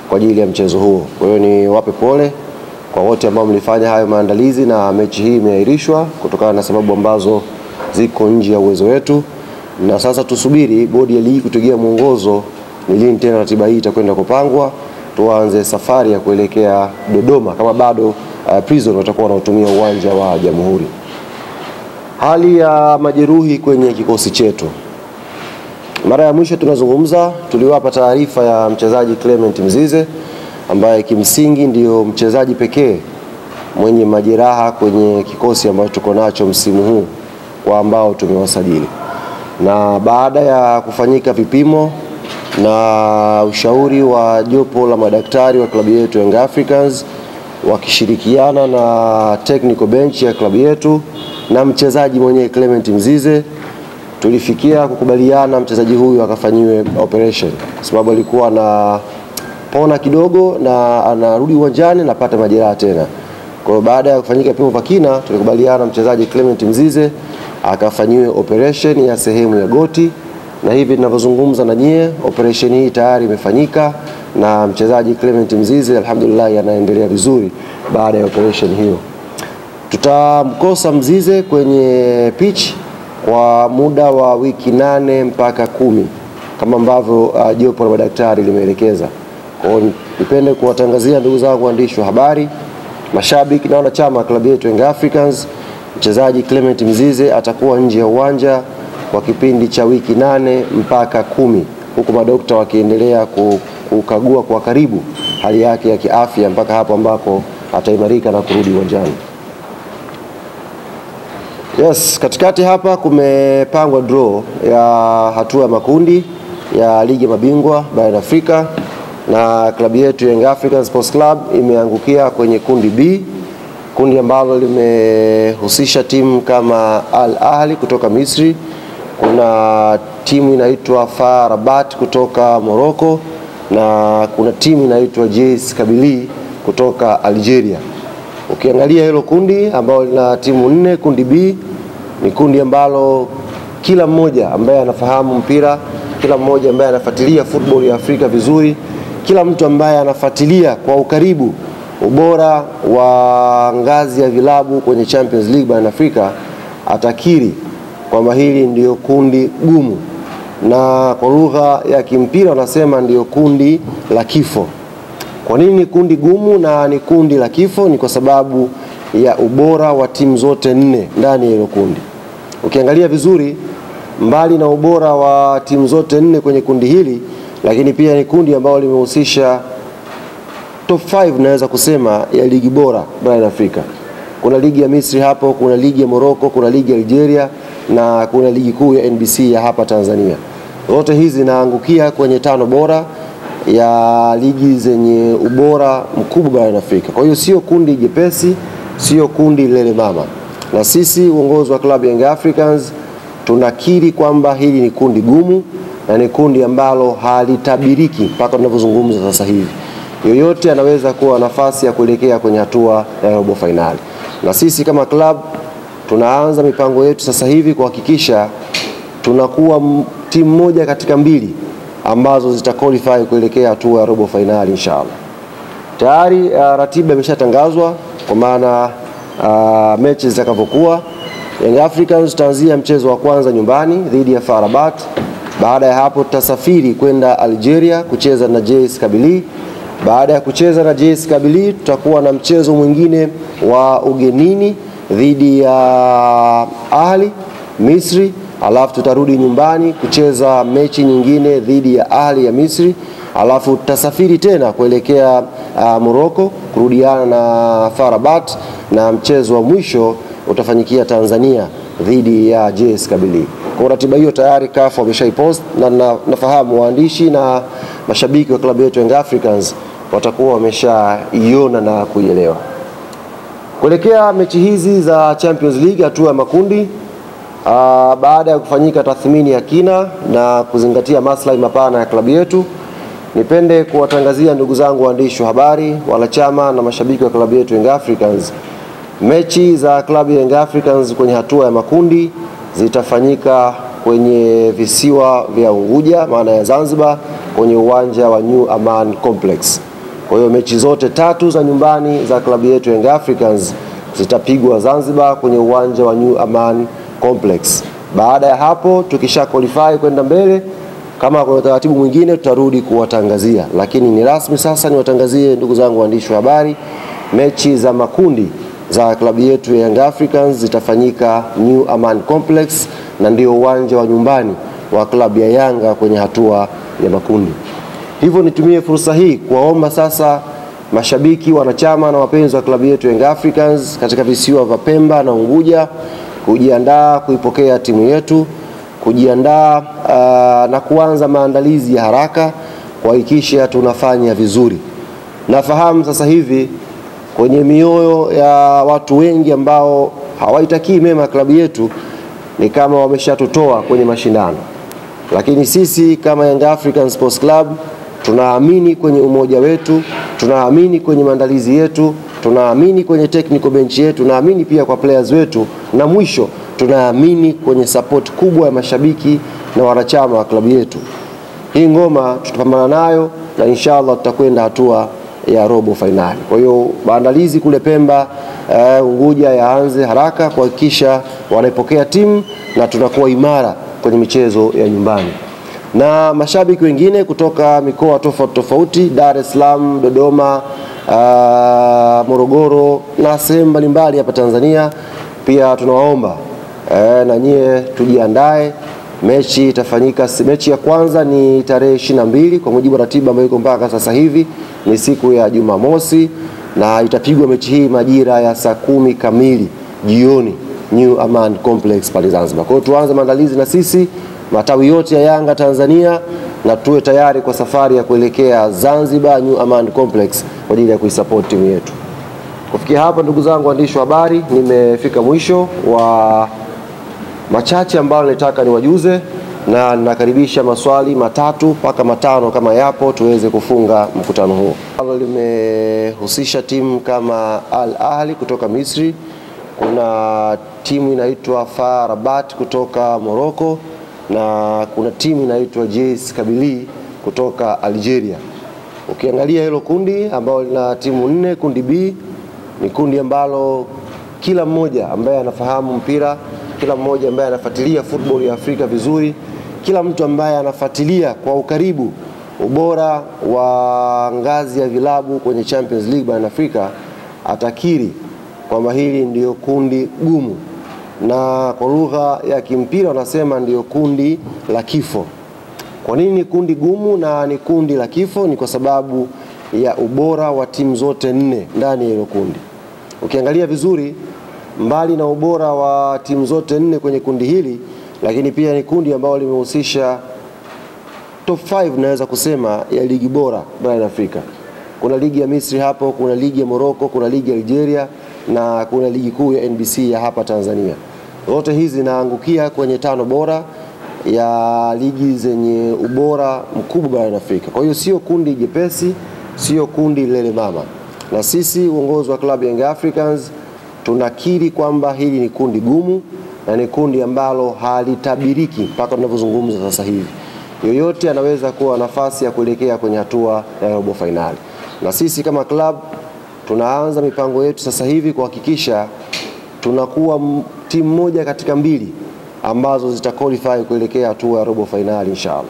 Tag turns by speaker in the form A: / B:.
A: kwa ajili ya mchezo huo. Kwa hiyo ni wape pole kwa wote ambao mlifanya hayo maandalizi, na mechi hii imeahirishwa kutokana na sababu ambazo ziko nje ya uwezo wetu, na sasa tusubiri bodi ya ligi kutugia mwongozo ni lini tena ratiba hii itakwenda kupangwa, tuanze safari ya kuelekea Dodoma kama bado Prison watakuwa wanatumia uwanja wa Jamhuri. Hali ya majeruhi kwenye kikosi chetu. Mara ya mwisho tunazungumza tuliwapa taarifa ya mchezaji Clement Mzize ambaye kimsingi ndio mchezaji pekee mwenye majeraha kwenye kikosi ambacho tuko nacho msimu huu kwa ambao tumewasajili. Na baada ya kufanyika vipimo na ushauri wa jopo la madaktari wa klabu yetu Young Africans wakishirikiana na technical bench ya klabu yetu na mchezaji mwenyewe Clement Mzize, tulifikia kukubaliana mchezaji huyu akafanyiwe operation sababu alikuwa na pona kidogo na anarudi uwanjani na pata majeraha tena. Kwa hiyo baada ya kufanyika vipimo vya kina, tulikubaliana mchezaji Clement Mzize akafanyiwe operation ya sehemu ya goti, na hivi ninavyozungumza na nyie operation hii tayari imefanyika na mchezaji Clement Mzize alhamdulillah anaendelea vizuri baada ya operation hiyo. Tutamkosa Mzize kwenye pitch kwa muda wa wiki 8 mpaka 10 kama ambavyo jopo la madaktari limeelekeza. Kwa hiyo nipende kuwatangazia ndugu zangu waandishi wa habari, mashabiki na wanachama wa klabu yetu Young Africans, mchezaji Clement Mzize atakuwa nje ya uwanja kwa kipindi cha wiki 8 mpaka 10, huku madokta wakiendelea kukagua kwa karibu hali yake ya kiafya mpaka hapo ambako ataimarika na kurudi uwanjani. Yes, katikati hapa kumepangwa draw ya hatua ya makundi ya ligi mabingwa barani Afrika, na klabu yetu Young African Sports Club imeangukia kwenye kundi B, kundi ambalo limehusisha timu kama Al Ahly kutoka Misri, kuna timu inaitwa FAR Rabat kutoka Morocco, na kuna timu inaitwa JS Kabylie kutoka Algeria. Ukiangalia hilo kundi ambalo lina timu 4, kundi B ni kundi ambalo kila mmoja ambaye anafahamu mpira, kila mmoja ambaye anafuatilia football ya Afrika vizuri, kila mtu ambaye anafuatilia kwa ukaribu ubora wa ngazi ya vilabu kwenye Champions League barani Afrika atakiri kwamba hili ndio kundi gumu, na kwa lugha ya kimpira wanasema ndio kundi la kifo. Kwa nini kundi gumu na ni kundi la kifo? Ni kwa sababu ya ubora wa timu zote 4 ndani ya hilo kundi. Ukiangalia vizuri, mbali na ubora wa timu zote 4 kwenye kundi hili, lakini pia ni kundi ambalo limehusisha top 5 naweza kusema ya ligi bora barani Afrika. Kuna ligi ya Misri hapo, kuna ligi ya Morocco, kuna ligi ya Algeria na kuna ligi kuu ya NBC ya hapa Tanzania. Zote hizi zinaangukia kwenye 5 bora ya ligi zenye ubora mkubwa barani Afrika. Kwa hiyo sio kundi jepesi, sio kundi lele mama. Na sisi uongozi wa klabu Young Africans tunakiri kwamba hili ni kundi gumu na ni kundi ambalo halitabiriki mpaka tunavyozungumza sasa hivi. Yoyote anaweza kuwa nafasi ya kuelekea kwenye hatua ya robo finali. Na sisi kama club tunaanza mipango yetu sasa hivi kuhakikisha tunakuwa timu moja katika 2 ambazo zitaqualify kuelekea hatua ya robo finali inshallah. Tayari ratiba imeshatangazwa kwa maana mechi zitakavyokuwa. Young Africans tutaanzia mchezo wa kwanza nyumbani dhidi ya FAR Rabat. Baada ya hapo tutasafiri kwenda Algeria kucheza na JS Kabylie. Baada ya kucheza na JS Kabylie tutakuwa na mchezo mwingine wa ugenini dhidi ya Ahly Misri, alafu tutarudi nyumbani kucheza mechi nyingine dhidi ya Ahly ya Misri, alafu tutasafiri tena kuelekea Morocco kurudiana na FAR Rabat, na mchezo wa mwisho utafanyikia Tanzania dhidi ya JS Kabylie. Kwa ratiba hiyo tayari CAF wameshaipost na nafahamu waandishi na mashabiki wa klabu yetu Young Africans watakuwa wameshaiona na kuielewa. Kuelekea mechi hizi za Champions League hatua ya makundi, baada ya kufanyika tathmini ya kina na kuzingatia maslahi mapana ya klabu yetu, nipende kuwatangazia ndugu zangu waandishi wa habari, wanachama na mashabiki wa klabu yetu Young Africans, mechi za klabu ya Young Africans kwenye hatua ya makundi zitafanyika kwenye visiwa vya Unguja maana ya Zanzibar kwenye uwanja wa New Aman Complex. Kwa hiyo mechi zote 3 za nyumbani za klabu yetu Young Africans zitapigwa Zanzibar kwenye uwanja wa New Aman Complex. Baada ya hapo tukisha qualify kwenda mbele, kama kuna taratibu mwingine tutarudi kuwatangazia, lakini ni rasmi sasa niwatangazie ndugu zangu waandishi wa habari, mechi za makundi za klabu yetu ya Young Africans zitafanyika New Aman Complex, na ndio uwanja wa nyumbani wa klabu ya Yanga kwenye hatua ya makundi. Hivyo nitumie fursa hii kuwaomba sasa mashabiki, wanachama na wapenzi wa klabu yetu Young Africans katika visiwa vya Pemba na Unguja kujiandaa kuipokea timu yetu, kujiandaa na kuanza maandalizi ya haraka kuhakikisha tunafanya vizuri. Nafahamu sasa hivi kwenye mioyo ya watu wengi ambao hawaitakii mema klabu yetu ni kama wameshatutoa kwenye mashindano, lakini sisi kama Young African Sports Club tunaamini kwenye umoja wetu, tunaamini kwenye maandalizi yetu, tunaamini kwenye technical bench yetu, tunaamini pia kwa players wetu, na mwisho tunaamini kwenye support kubwa ya mashabiki na wanachama wa klabu yetu. Hii ngoma tutapambana nayo na inshallah tutakwenda hatua ya robo finali. Kwa hiyo maandalizi kule Pemba, Unguja yaanze haraka kuhakikisha wanaipokea timu na tunakuwa imara kwenye michezo ya nyumbani. Na mashabiki wengine kutoka mikoa tofauti, Dar es Salaam, Dodoma, Morogoro na sehemu mbalimbali hapa Tanzania, pia tunawaomba na nyie tujiandae. Mechi itafanyika, mechi ya kwanza ni tarehe 22 kwa mujibu wa ratiba ambayo iko mpaka sasa hivi, ni siku ya Jumamosi, na itapigwa mechi hii majira ya saa 10 kamili jioni New Aman Complex pale Zanzibar. Kwa hiyo tuanze maandalizi na sisi matawi yote ya Yanga Tanzania, na tuwe tayari kwa safari ya kuelekea Zanzibar New Aman Complex kwa ajili ya kuisupport timu yetu. Kufikia hapa ndugu zangu waandishi wa habari, nimefika mwisho wa machache ambayo nilitaka niwajuze, na ninakaribisha maswali 3 mpaka 5 kama yapo tuweze kufunga mkutano huo. Limehusisha timu kama Al Ahli kutoka Misri, kuna timu inaitwa FAR Rabat kutoka Morocco, na kuna timu inaitwa JS Kabylie kutoka Algeria. Ukiangalia hilo kundi ambalo lina timu 4, kundi B ni kundi ambalo kila mmoja ambaye anafahamu mpira, kila mmoja ambaye anafuatilia football ya Afrika vizuri, kila mtu ambaye anafuatilia kwa ukaribu ubora wa ngazi ya vilabu kwenye Champions League barani Afrika atakiri kwamba hili ndio kundi gumu, na kwa lugha ya kimpira wanasema ndio kundi la kifo. Kwa nini kundi gumu na ni kundi la kifo? Ni kwa sababu ya ubora wa timu zote 4 ndani ya hilo kundi. Ukiangalia vizuri, mbali na ubora wa timu zote 4 kwenye kundi hili, lakini pia ni kundi ambalo limehusisha top 5 naweza kusema ya ligi bora barani Afrika. Kuna ligi ya Misri hapo, kuna ligi ya Morocco, kuna ligi ya Algeria, na kuna ligi kuu ya NBC ya hapa Tanzania. Zote hizi zinaangukia kwenye 5 bora ya ligi zenye ubora mkubwa barani Afrika. Kwa hiyo sio kundi jepesi, sio kundi lele mama. Na sisi uongozi wa klabu Young Africans tunakiri kwamba hili ni kundi gumu na ni kundi ambalo halitabiriki mpaka tunavyozungumza sasa hivi. Yoyote anaweza kuwa nafasi ya kuelekea kwenye hatua ya robo finali. Na sisi kama club tunaanza mipango yetu sasa hivi kuhakikisha tunakuwa timu moja katika 2 ambazo zitaqualify kuelekea hatua ya robo finali inshallah.